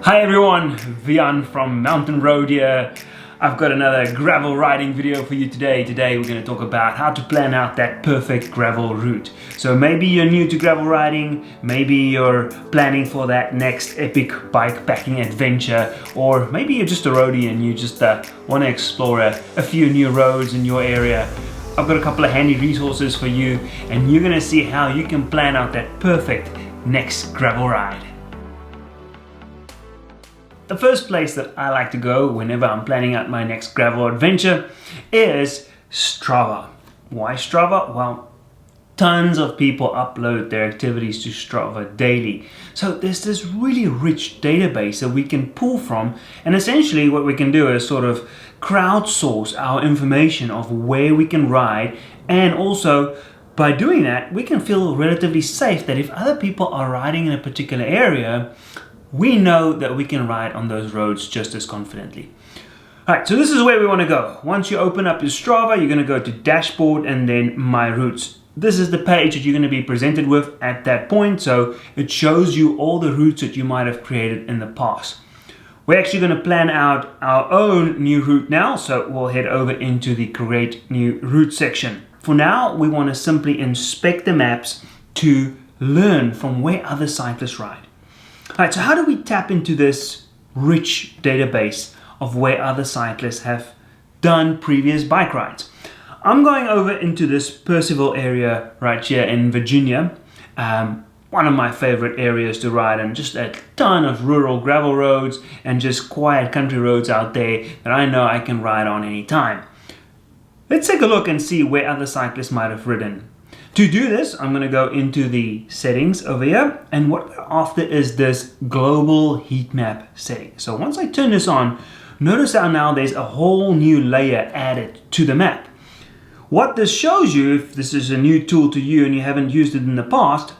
Hi everyone, Vian from Mountain Road here. I've got another gravel riding video for you today. Today we're going to talk about how to plan out that perfect gravel route. So maybe you're new to gravel riding, maybe you're planning for that next epic bike packing adventure, or maybe you're just a roadie and you just want to explore a few new roads in your area. I've got a couple of handy resources for you and you're going to see how you can plan out that perfect next gravel ride. The first place that I like to go whenever I'm planning out my next gravel adventure is Strava. Why Strava? Well, tons of people upload their activities to Strava daily. So there's this really rich database that we can pull from, and essentially what we can do is sort of crowdsource our information of where we can ride, and also by doing that we can feel relatively safe that if other people are riding in a particular area, we know that we can ride on those roads just as confidently. Alright, so this is where we want to go. Once you open up your Strava, you're going to go to Dashboard and then My Routes. This is the page that you're going to be presented with at that point, so it shows you all the routes that you might have created in the past. We're actually going to plan out our own new route now, so we'll head over into the Create New Route section. For now, we want to simply inspect the maps to learn from where other cyclists ride. Alright, so how do we tap into this rich database of where other cyclists have done previous bike rides? I'm going over into this Percival area right here in Virginia, one of my favorite areas to ride, and just a ton of rural gravel roads and just quiet country roads out there that I know I can ride on anytime. Let's take a look and see where other cyclists might have ridden. To do this, I'm going to go into the settings over here, and what we're after is this global heat map setting. So once I turn this on, notice how now there's a whole new layer added to the map. What this shows you, if this is a new tool to you and you haven't used it in the past,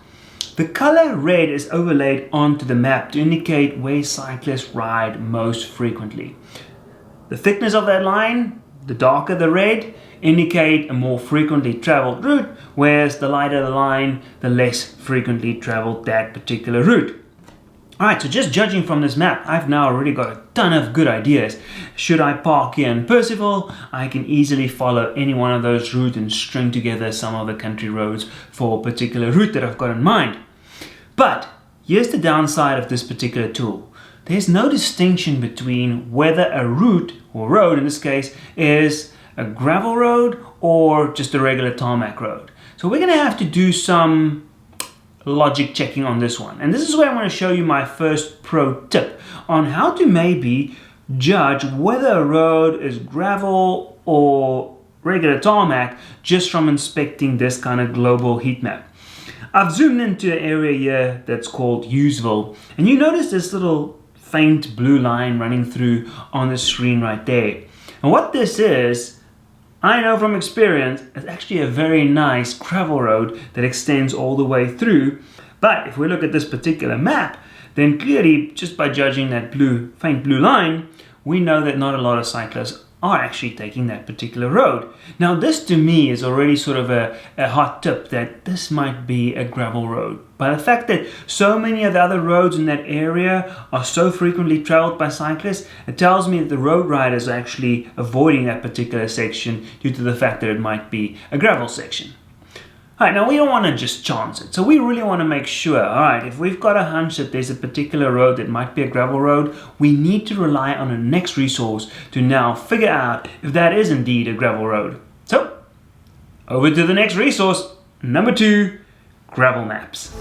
the color red is overlaid onto the map to indicate where cyclists ride most frequently. The thickness of that line, the darker the red, indicate a more frequently traveled route, whereas the lighter the line, the less frequently traveled that particular route. Alright, so just judging from this map, I've now already got a ton of good ideas. Should I park here in Percival, I can easily follow any one of those routes and string together some of the country roads for a particular route that I've got in mind. But here's the downside of this particular tool. There's no distinction between whether a route, or road in this case, is a gravel road or just a regular tarmac road. So we're going to have to do some logic checking on this one. And this is where I'm going to show you my first pro tip on how to maybe judge whether a road is gravel or regular tarmac just from inspecting this kind of global heat map. I've zoomed into an area here that's called Useville, and you notice this little faint blue line running through on the screen right there. And what this is, I know from experience, it's actually a very nice gravel road that extends all the way through. But if we look at this particular map, then clearly just by judging that faint blue line, we know that not a lot of cyclists are actually taking that particular road. Now this to me is already sort of a hot tip that this might be a gravel road. By the fact that so many of the other roads in that area are so frequently traveled by cyclists, it tells me that the road riders are actually avoiding that particular section due to the fact that it might be a gravel section. Alright, now we don't want to just chance it, so we really want to make sure, alright, if we've got a hunch that there's a particular road that might be a gravel road, we need to rely on a next resource to now figure out if that is indeed a gravel road. So, over to the next resource, number 2, gravel maps.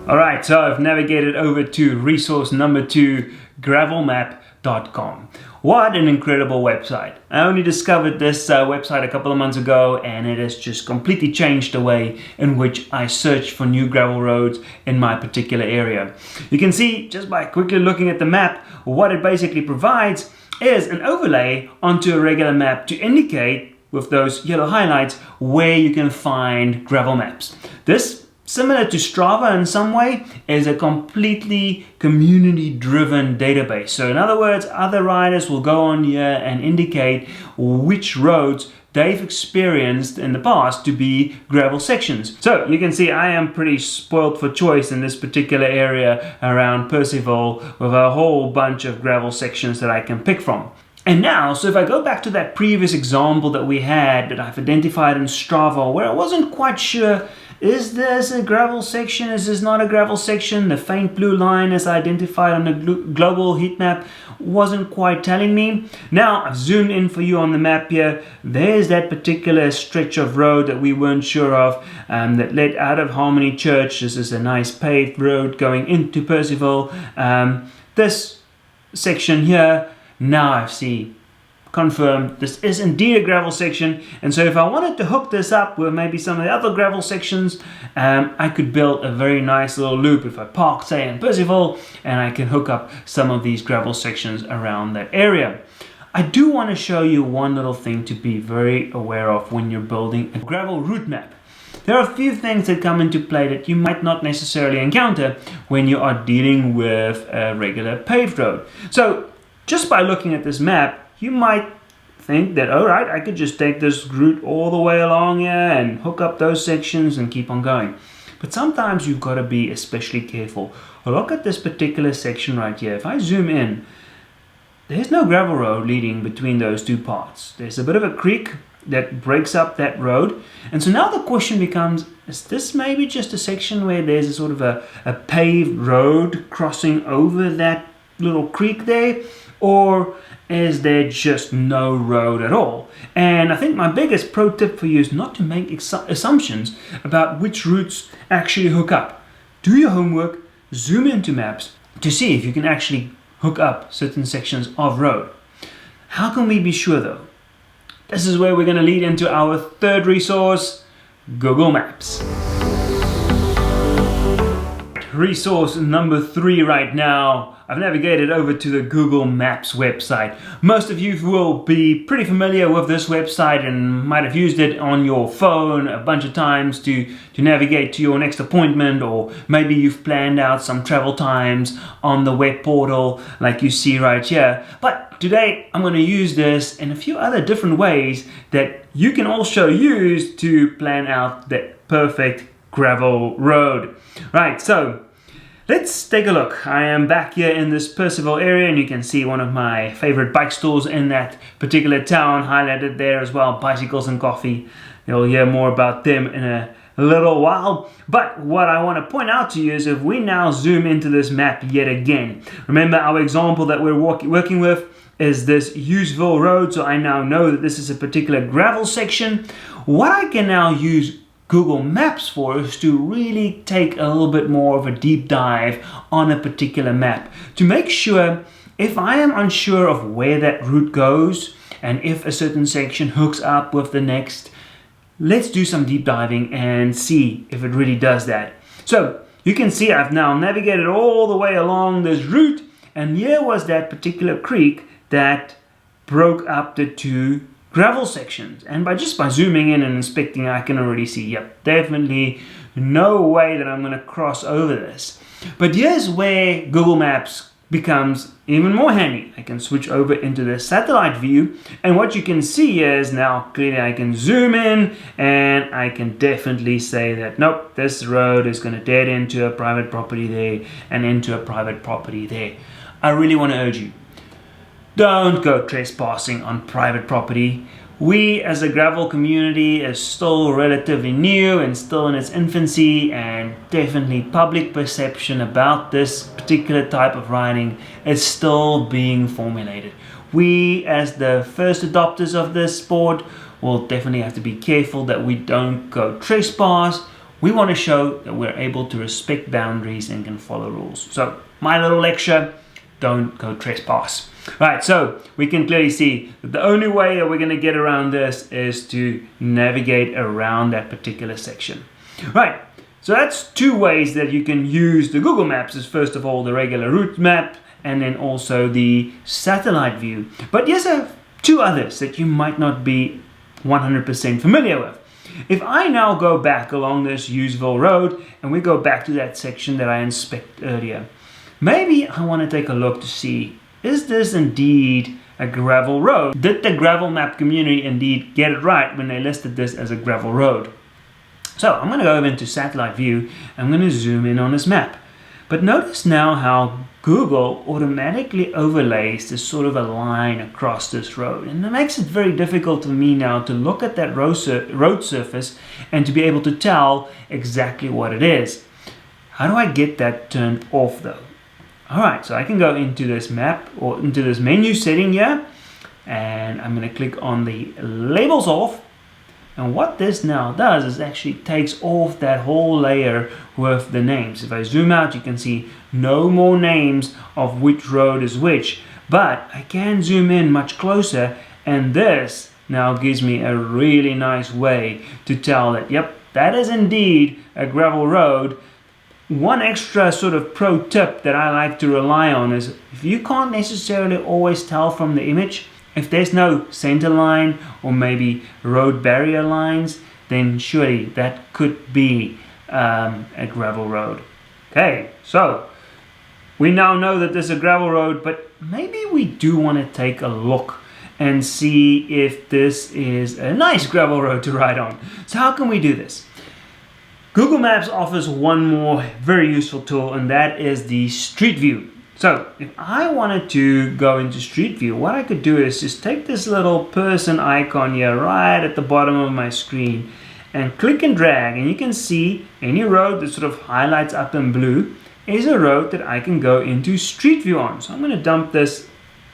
Alright, so I've navigated over to resource number 2, GravelMapcom. What an incredible website. I only discovered this website a couple of months ago, and it has just completely changed the way in which I search for new gravel roads in my particular area. You can see just by quickly looking at the map, what it basically provides is an overlay onto a regular map to indicate with those yellow highlights where you can find gravel maps. This, similar to Strava in some way, is a completely community-driven database. So in other words, other riders will go on here and indicate which roads they've experienced in the past to be gravel sections. So you can see I am pretty spoiled for choice in this particular area around Percival with a whole bunch of gravel sections that I can pick from. And now, so if I go back to that previous example that we had that I've identified in Strava, where I wasn't quite sure, is this a gravel section, is this not a gravel section? The faint blue line as identified on the global heat map wasn't quite telling me. Now I've zoomed in for you on the map here. There's that particular stretch of road that we weren't sure of that led out of Harmony Church. This is a nice paved road going into Percival. This section here, now I see confirmed this is indeed a gravel section, and so if I wanted to hook this up with maybe some of the other gravel sections, I could build a very nice little loop if I park, say, in Percival, and I can hook up some of these gravel sections around that area. I do want to show you one little thing to be very aware of when you're building a gravel route map. There are a few things that come into play that you might not necessarily encounter when you are dealing with a regular paved road. So just by looking at this map, you might think that, all right, I could just take this route all the way along here and hook up those sections and keep on going. But sometimes you've got to be especially careful. Look at this particular section right here. If I zoom in, there's no gravel road leading between those two parts. There's a bit of a creek that breaks up that road. And so now the question becomes, is this maybe just a section where there's a sort of a paved road crossing over that little creek there? Or is there just no road at all? And I think my biggest pro tip for you is not to make assumptions about which routes actually hook up. Do your homework, zoom into maps to see if you can actually hook up certain sections of road. How can we be sure though? This is where we're going to lead into our third resource, Google Maps. Resource number 3 right now. I've navigated over to the Google Maps website. Most of you will be pretty familiar with this website and might have used it on your phone a bunch of times to navigate to your next appointment, or maybe you've planned out some travel times on the web portal like you see right here. But today I'm going to use this in a few other different ways that you can also use to plan out the perfect gravel road. Right, so let's take a look. I am back here in this Percival area, and you can see one of my favorite bike stores in that particular town highlighted there as well, Bicycles and Coffee. You'll hear more about them in a little while. But what I want to point out to you is if we now zoom into this map yet again, remember our example that we're working with is this Hughesville Road, so I now know that this is a particular gravel section. What I can now use Google Maps for is to really take a little bit more of a deep dive on a particular map to make sure if I am unsure of where that route goes and if a certain section hooks up with the next, let's do some deep diving and see if it really does that. So you can see I've now navigated all the way along this route, and here was that particular creek that broke up the two gravel sections, and by zooming in and inspecting, I can already see, yep, definitely no way that I'm going to cross over this. But here's where Google Maps becomes even more handy. I can switch over into the satellite view, and what you can see here is now clearly I can zoom in and I can definitely say that nope, this road is going to dead into a private property there and into a private property there. I really want to urge you, don't go trespassing on private property. We as a gravel community is still relatively new and still in its infancy, and definitely public perception about this particular type of riding is still being formulated. We as the first adopters of this sport will definitely have to be careful that we don't go trespass. We want to show that we're able to respect boundaries and can follow rules. So my little lecture, don't go trespass. Right, so we can clearly see that the only way that we're going to get around this is to navigate around that particular section. Right, so that's two ways that you can use the Google Maps, is first of all the regular route map and then also the satellite view. But yes, I have two others that you might not be 100% familiar with. If I now go back along this Hughesville Road and we go back to that section that I inspected earlier, maybe I want to take a look to see, is this indeed a gravel road. Did the gravel map community indeed get it right when they listed this as a gravel road? So I'm going to go over into satellite view. I'm going to zoom in on this map. But notice now how Google automatically overlays this sort of a line across this road. And it makes it very difficult for me now to look at that road surface and to be able to tell exactly what it is. How do I get that turned off though? Alright, so I can go into this map or into this menu setting here. And I'm going to click on the labels off. And what this now does is actually takes off that whole layer with the names. If I zoom out, you can see no more names of which road is which. But I can zoom in much closer, and this now gives me a really nice way to tell that, yep, that is indeed a gravel road. One extra sort of pro tip that I like to rely on is if you can't necessarily always tell from the image, if there's no center line or maybe road barrier lines, then surely that could be a gravel road. Okay, so we now know that this is a gravel road, but maybe we do want to take a look and see if this is a nice gravel road to ride on. So how can we do this? Google Maps offers one more very useful tool, and that is the Street View. So if I wanted to go into Street View, what I could do is just take this little person icon here right at the bottom of my screen and click and drag, and you can see any road that sort of highlights up in blue is a road that I can go into Street View on. So I'm going to dump this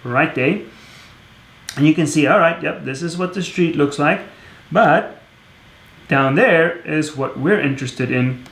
right there, and you can see, all right, yep, this is what the street looks like, but down there is what we're interested in.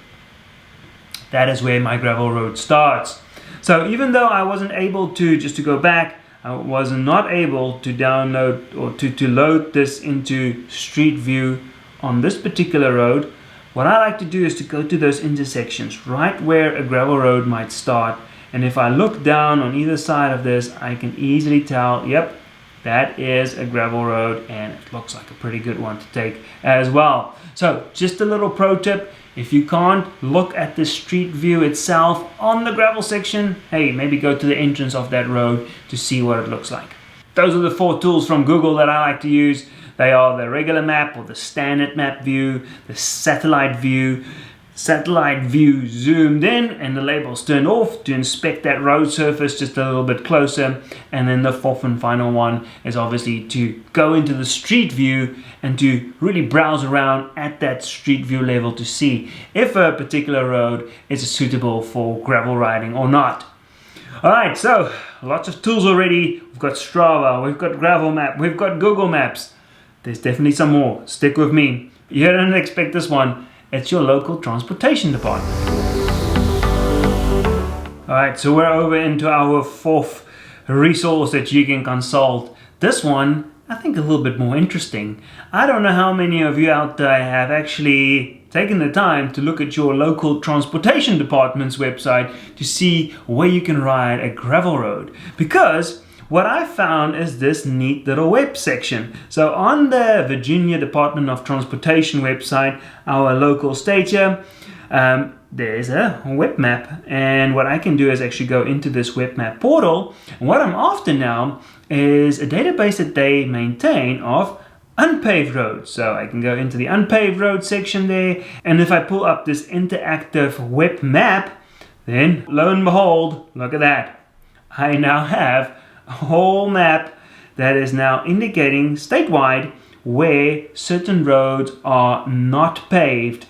That is where my gravel road starts. So even though I wasn't able to, just to go back, I was not able to download or to load this into Street View on this particular road, what I like to do is to go to those intersections right where a gravel road might start. And if I look down on either side of this, I can easily tell, yep, that is a gravel road, and it looks like a pretty good one to take as well. So just a little pro tip. If you can't look at the street view itself on the gravel section, hey, maybe go to the entrance of that road to see what it looks like. Those are the 4 tools from Google that I like to use. They are the regular map or the standard map view, the satellite view zoomed in and the labels turned off to inspect that road surface just a little bit closer. And then the 4th and final one is obviously to go into the street view and to really browse around at that street view level to see if a particular road is suitable for gravel riding or not. Alright, so lots of tools already. We've got Strava, we've got GravelMap, we've got Google Maps. There's definitely some more. Stick with me. You don't expect this one. It's your local transportation department. Alright, so we're over into our 4th resource that you can consult. This one, I think a little bit more interesting. I don't know how many of you out there have actually taken the time to look at your local transportation department's website to see where you can ride a gravel road. Because what I found is this neat little web section. So on the Virginia Department of Transportation website, our local state here, there's a web map. And what I can do is actually go into this web map portal. And what I'm after now is a database that they maintain of unpaved roads. So I can go into the unpaved road section there. And if I pull up this interactive web map, then lo and behold, look at that. I now have a whole map that is now indicating statewide where certain roads are not paved.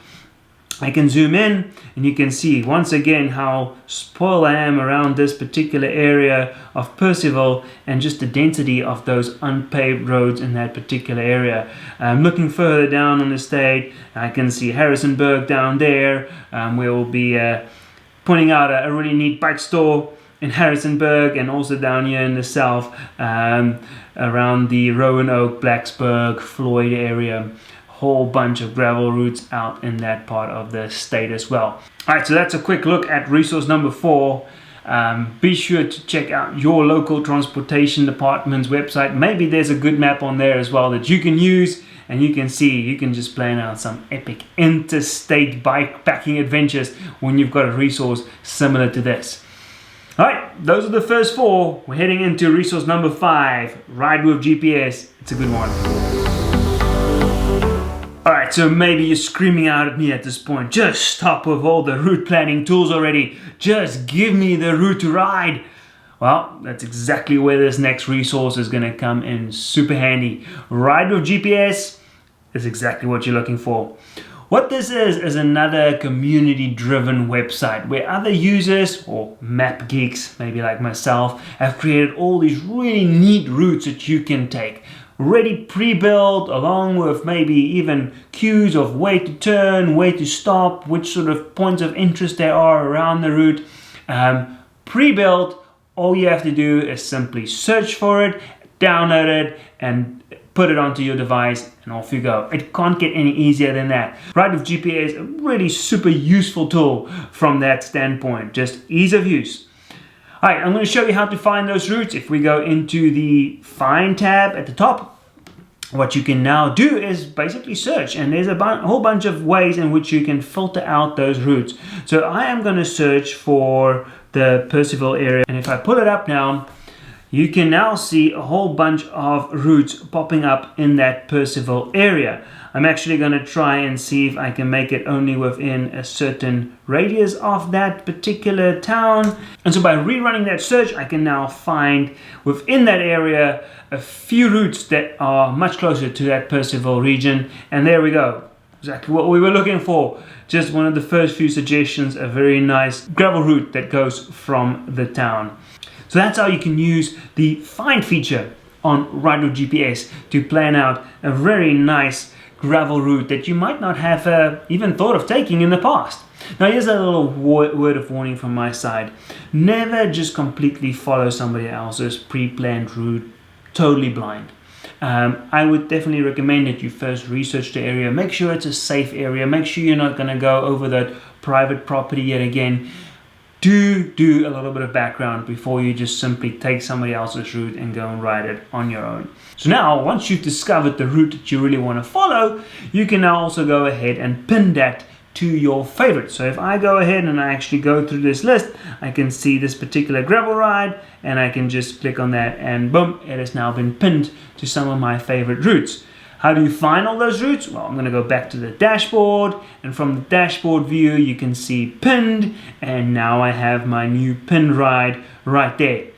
I can zoom in and you can see once again how spoiled I am around this particular area of Percival and just the density of those unpaved roads in that particular area. Looking further down on the state, I can see Harrisonburg down there. We'll be pointing out a really neat bike store in Harrisonburg, and also down here in the south around the Roanoke, Blacksburg, Floyd area. Whole bunch of gravel routes out in that part of the state as well. Alright, so that's a quick look at resource number 4. Be sure to check out your local transportation department's website. Maybe there's a good map on there as well that you can use, and you can see, you can just plan out some epic interstate bike packing adventures when you've got a resource similar to this. Alright, those are the first 4. We're heading into resource number 5, Ride with GPS. It's a good one. Alright, so maybe you're screaming out at me at this point, just stop with all the route planning tools already. Just give me the route to ride. Well, that's exactly where this next resource is going to come in super handy. Ride with GPS is exactly what you're looking for. What this is another community-driven website where other users or map geeks, maybe like myself, have created all these really neat routes that you can take. Ready pre-built, along with maybe even cues of where to turn, where to stop, which sort of points of interest there are around the route. Pre-built, all you have to do is simply search for it, download it, and put it onto your device, and off you go. It can't get any easier than that. Ride with GPS is a really super useful tool from that standpoint, just ease of use. Alright, I'm going to show you how to find those routes. If we go into the Find tab at the top, what you can now do is basically search, and there's a whole bunch of ways in which you can filter out those routes. So I am going to search for the Percival area, and if I pull it up now, you can now see a whole bunch of routes popping up in that Percival area. I'm actually going to try and see if I can make it only within a certain radius of that particular town. And so by rerunning that search, I can now find within that area a few routes that are much closer to that Percival region. And there we go. Exactly what we were looking for. Just one of the first few suggestions, a very nice gravel route that goes from the town. So that's how you can use the Find feature on RideRoad GPS to plan out a very nice gravel route that you might not have even thought of taking in the past. Now here's a little word of warning from my side. Never just completely follow somebody else's pre-planned route totally blind. I would definitely recommend that you first research the area, make sure it's a safe area, make sure you're not going to go over that private property yet again. Do a little bit of background before you just simply take somebody else's route and go and ride it on your own. So now, once you've discovered the route that you really want to follow, you can now also go ahead and pin that to your favorite. So if I go ahead and I actually go through this list, I can see this particular gravel ride, and I can just click on that, and boom, it has now been pinned to some of my favorite routes. How do you find all those routes? Well, I'm going to go back to the dashboard, and from the dashboard view you can see pinned, and now I have my new pinned ride right there.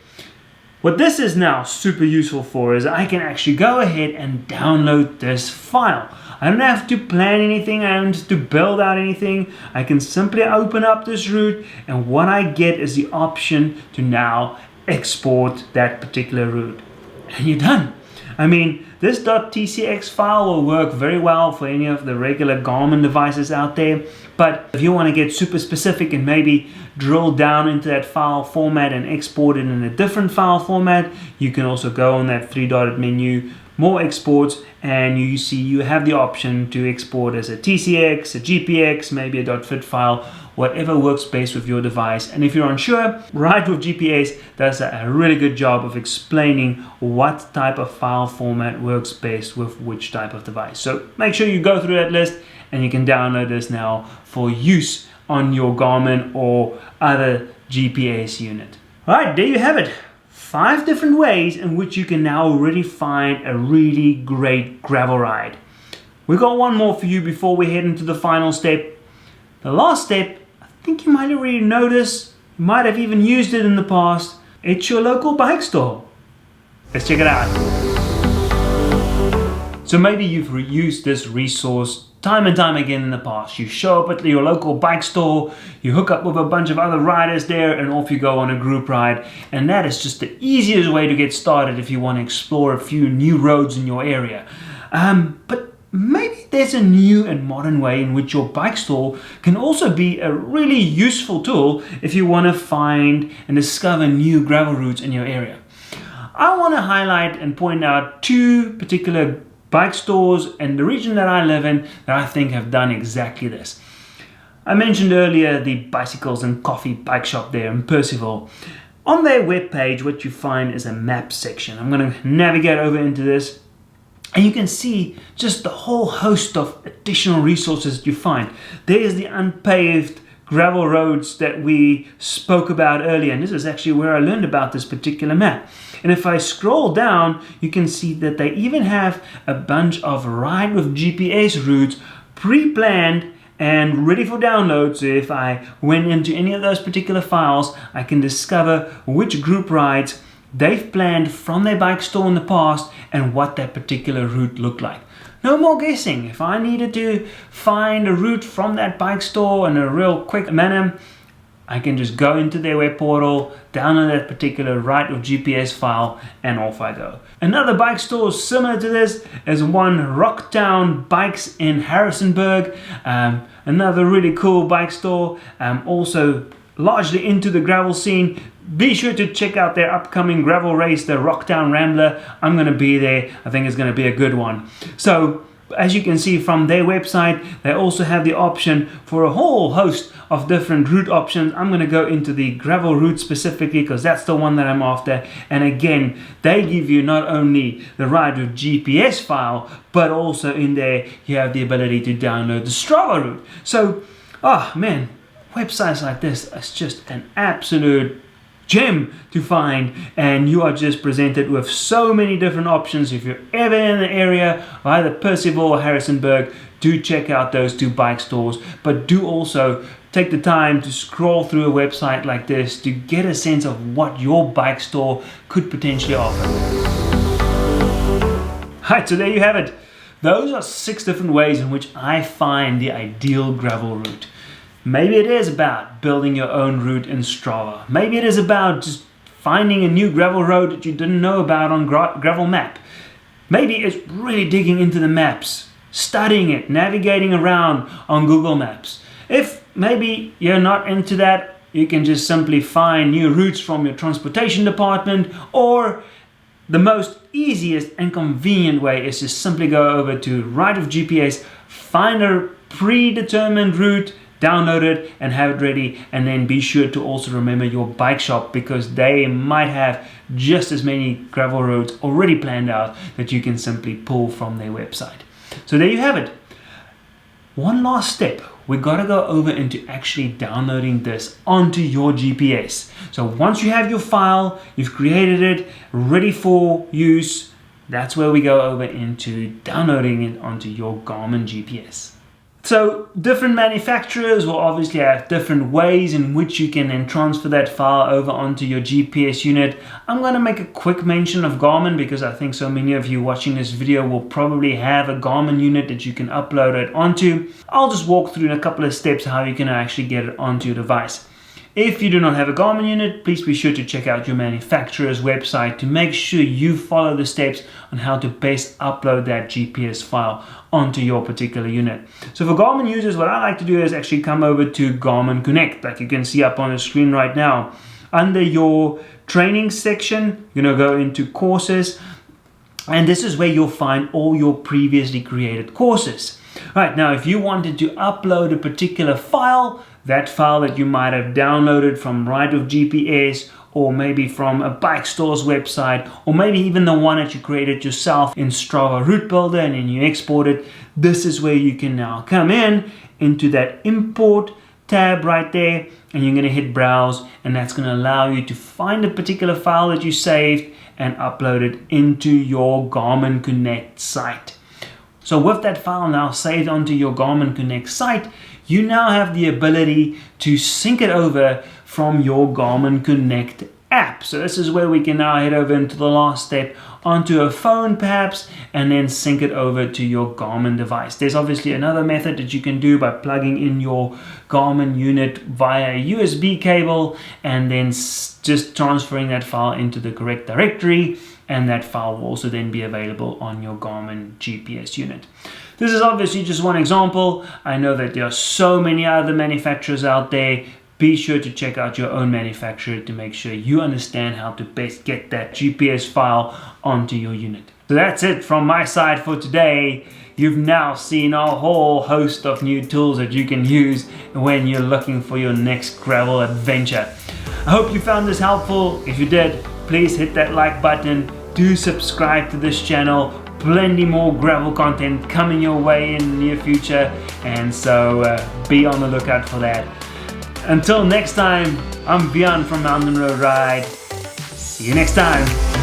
What this is now super useful for is I can actually go ahead and download this file. I don't have to plan anything, I don't have to build out anything. I can simply open up this route, and what I get is the option to now export that particular route. And you're done. I mean, this .tcx file will work very well for any of the regular Garmin devices out there, but if you want to get super specific and maybe drill down into that file format and export it in a different file format, you can also go on that 3-dotted menu, more exports, and you see you have the option to export as a TCX, a GPX, maybe a .fit file, whatever works best with your device. And if you're unsure, Ride with GPS does a really good job of explaining what type of file format works best with which type of device. So make sure you go through that list, and you can download this now for use on your Garmin or other GPS unit. Alright, there you have it. 5 different ways in which you can now already find a really great gravel ride. We've got one more for you before we head into the final step. The last step, I think you might already noticed, you might have even used it in the past. It's your local bike store. Let's check it out. So maybe you've reused this resource time and time again in the past. You show up at your local bike store, you hook up with a bunch of other riders there, and off you go on a group ride. And that is just the easiest way to get started if you want to explore a few new roads in your area. But maybe there's a new and modern way in which your bike store can also be a really useful tool if you want to find and discover new gravel routes in your area. I want to highlight and point out 2 particular bike stores in the region that I live in that I think have done exactly this. I mentioned earlier the Bicycles and Coffee bike shop there in Percival. On their webpage, what you find is a map section. I'm going to navigate over into this, and you can see just the whole host of additional resources that you find. There's the unpaved gravel roads that we spoke about earlier, and this is actually where I learned about this particular map. And if I scroll down, you can see that they even have a bunch of RideRoad GPS routes pre-planned and ready for download. So if I went into any of those particular files, I can discover which group rides they've planned from their bike store in the past and what that particular route looked like. No more guessing. If I needed to find a route from that bike store in a real quick manner, I can just go into their web portal, download that particular RideRoad GPS file, and off I go. Another bike store similar to this is one Rocktown Bikes in Harrisonburg. Another really cool bike store, also largely into the gravel scene. Be sure to check out their upcoming gravel race, the Rocktown Rambler. I'm going to be there. I think it's going to be a good one. So, as you can see from their website, they also have the option for a whole host of different route options. I'm going to go into the gravel route specifically because that's the one that I'm after. And again, they give you not only the RideRoad GPS file, but also in there you have the ability to download the Strava route. So, oh man, websites like this is just an absolute gem to find, and you are just presented with so many different options. If you're ever in the area of either Percival or Harrisonburg, do check out those two bike stores, but do also take the time to scroll through a website like this to get a sense of what your bike store could potentially offer. Alright, so there you have it. Those are 6 different ways in which I find the ideal gravel route. Maybe it is about building your own route in Strava. Maybe it is about just finding a new gravel road that you didn't know about on GravelMap. Maybe it's really digging into the maps, studying it, navigating around on Google Maps. If maybe you're not into that, you can just simply find new routes from your transportation department, or the most easiest and convenient way is to simply go over to RideRoad GPS, find a predetermined route, download it and have it ready, and then be sure to also remember your bike shop, because they might have just as many gravel roads already planned out that you can simply pull from their website. So there you have it. One last step, we got to go over into actually downloading this onto your GPS. So once you have your file, you've created it, ready for use, that's where we go over into downloading it onto your Garmin GPS. So different manufacturers will obviously have different ways in which you can then transfer that file over onto your GPS unit. I'm going to make a quick mention of Garmin because I think so many of you watching this video will probably have a Garmin unit that you can upload it onto. I'll just walk through in a couple of steps how you can actually get it onto your device. If you do not have a Garmin unit, please be sure to check out your manufacturer's website to make sure you follow the steps on how to best upload that GPS file onto your particular unit. So for Garmin users, what I like to do is actually come over to Garmin Connect, like you can see up on the screen right now. Under your training section, you're going to go into courses, and this is where you'll find all your previously created courses. Right, now if you wanted to upload a particular file, that file that you might have downloaded from RideRoad GPS, or maybe from a bike store's website, or maybe even the one that you created yourself in Strava Route Builder and then you export it, this is where you can now come into that import tab right there, and you're going to hit browse, and that's going to allow you to find a particular file that you saved and upload it into your Garmin Connect site. So with that file now saved onto your Garmin Connect site, you now have the ability to sync it over from your Garmin Connect app. So this is where we can now head over into the last step, onto a phone perhaps, and then sync it over to your Garmin device. There's obviously another method that you can do by plugging in your Garmin unit via a USB cable and then just transferring that file into the correct directory, and that file will also then be available on your Garmin GPS unit. This is obviously just one example. I know that there are so many other manufacturers out there. Be sure to check out your own manufacturer to make sure you understand how to best get that GPS file onto your unit. So that's it from my side for today. You've now seen a whole host of new tools that you can use when you're looking for your next gravel adventure. I hope you found this helpful. If you did, please hit that like button. Do subscribe to this channel. Plenty more gravel content coming your way in the near future, and so be on the lookout for that. Until next time, I'm Bjorn from Mountain Road Ride. See you next time.